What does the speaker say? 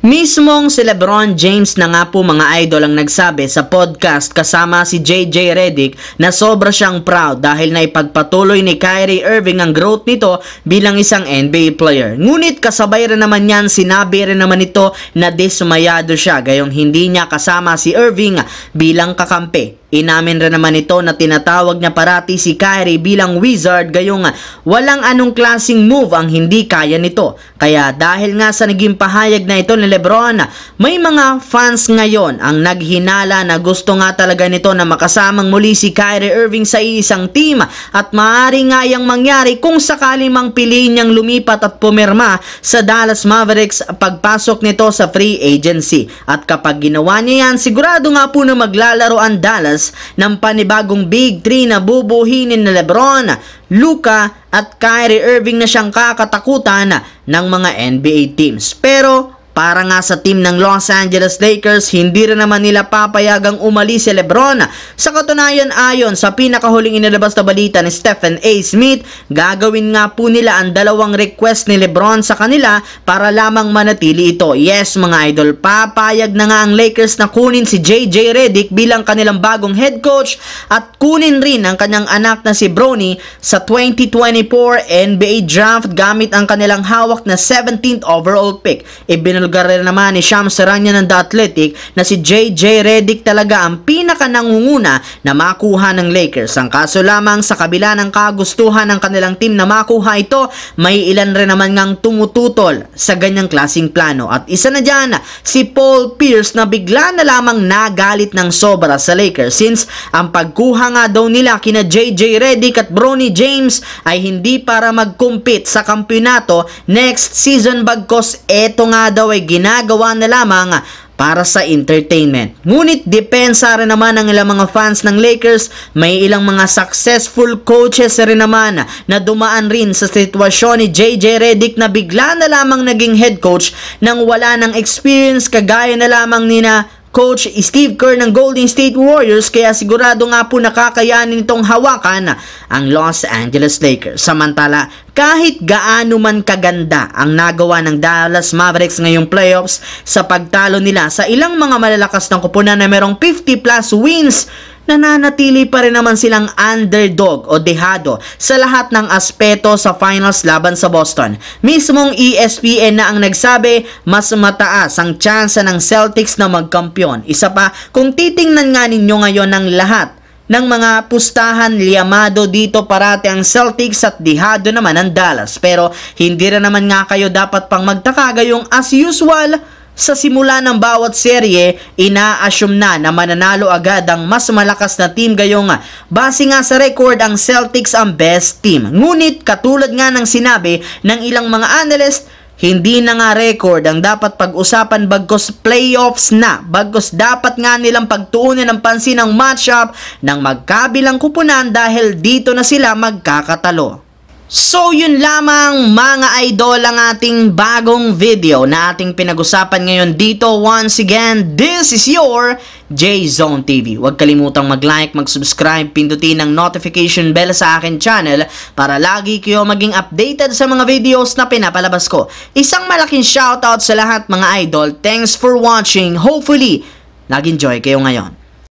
Mismong si LeBron James na nga po mga idol ang nagsabi sa podcast kasama si JJ Redick na sobra siyang proud dahil naipagpatuloy ni Kyrie Irving ang growth nito bilang isang NBA player. Ngunit kasabay rin naman yan, sinabi rin naman ito na dismayado siya gayong hindi niya kasama si Irving bilang kakampi. Inamin rin naman ito na tinatawag niya parati si Kyrie bilang wizard gayong walang anong klaseng move ang hindi kaya nito. Kaya dahil nga sa naging pahayag na ito ni LeBron, may mga fans ngayon ang naghinala na gusto nga talaga nito na makasamang muli si Kyrie Irving sa isang team at maaari nga yang mangyari kung sakali mang piliin niyang lumipat at pumirma sa Dallas Mavericks pagpasok nito sa free agency. At kapag ginawa niya yan, sigurado nga po na maglalaro ang Dallas ng panibagong Big 3 na bubuhinin ni LeBron, Luka at Kyrie Irving na siyang kakatakutan ng mga NBA teams. Pero para nga sa team ng Los Angeles Lakers, hindi rin naman nila papayagang umalis si LeBron. Sa katunayan, ayon sa pinakahuling inilabas na balita ni Stephen A. Smith, gagawin nga po nila ang dalawang request ni LeBron sa kanila para lamang manatili ito. Yes mga idol, papayag na nga ang Lakers na kunin si JJ Redick bilang kanilang bagong head coach at kunin rin ang kanyang anak na si Bronny sa 2024 NBA Draft gamit ang kanilang hawak na 17th overall pick. Ibinulgar rin naman ni Shams Charania ng The Athletic na si JJ Redick talaga ang pinaka-nangunguna na makuha ng Lakers. Ang kaso lamang, sa kabila ng kagustuhan ng kanilang team na makuha ito, may ilan rin naman ngang tumututol sa ganyang klaseng plano. At isa na dyan, si Paul Pierce na bigla na lamang nagalit ng sobra sa Lakers since ang pagkuha nga daw nila kina JJ Redick at Bronny James ay hindi para mag-compete sa kampyonato next season bagkos eto nga daw ay ginagawa na lamang para sa entertainment. Ngunit depensa rin naman ng ilang mga fans ng Lakers, may ilang mga successful coaches rin naman na dumaan rin sa sitwasyon ni JJ Redick na bigla na lamang naging head coach nang wala ng experience kagaya na lamang ni na Coach Steve Kerr ng Golden State Warriors, kaya sigurado nga po nakakayanin nitong hawakan ang Los Angeles Lakers. Samantala, kahit gaano man kaganda ang nagawa ng Dallas Mavericks ngayong playoffs sa pagtalo nila sa ilang mga malalakas ng kupunan na merong 50 plus wins, nananatili pa rin naman silang underdog o dehado sa lahat ng aspeto sa finals laban sa Boston. Mismong ESPN na ang nagsabi mas mataas ang tsansa ng Celtics na magkampiyon. Isa pa, kung titingnan nga ninyo ngayon ng lahat ng mga pustahan, liyamado dito parati ang Celtics at dehado naman ang Dallas. Pero hindi rin naman nga kayo dapat pang magtaka gayong as usual, sa simula ng bawat serye, ina-assume na mananalo agad ang mas malakas na team gayong base nga sa record ang Celtics ang best team. Ngunit katulad nga ng sinabi ng ilang mga analyst, hindi na nga record ang dapat pag-usapan bagkos playoffs na. Bagkos dapat nga nilang pagtuunan ng pansin ang matchup ng magkabilang kupunan dahil dito na sila magkakatalo. So yun lamang mga idol ang ating bagong video na ating pinag-usapan ngayon dito. Once again, this is your J-Zone TV. Huwag kalimutang mag-like, mag-subscribe, pindutin ang notification bell sa akin channel para lagi kayo maging updated sa mga videos na pinapalabas ko. Isang malaking shoutout sa lahat mga idol. Thanks for watching. Hopefully, nag-enjoy kayo ngayon.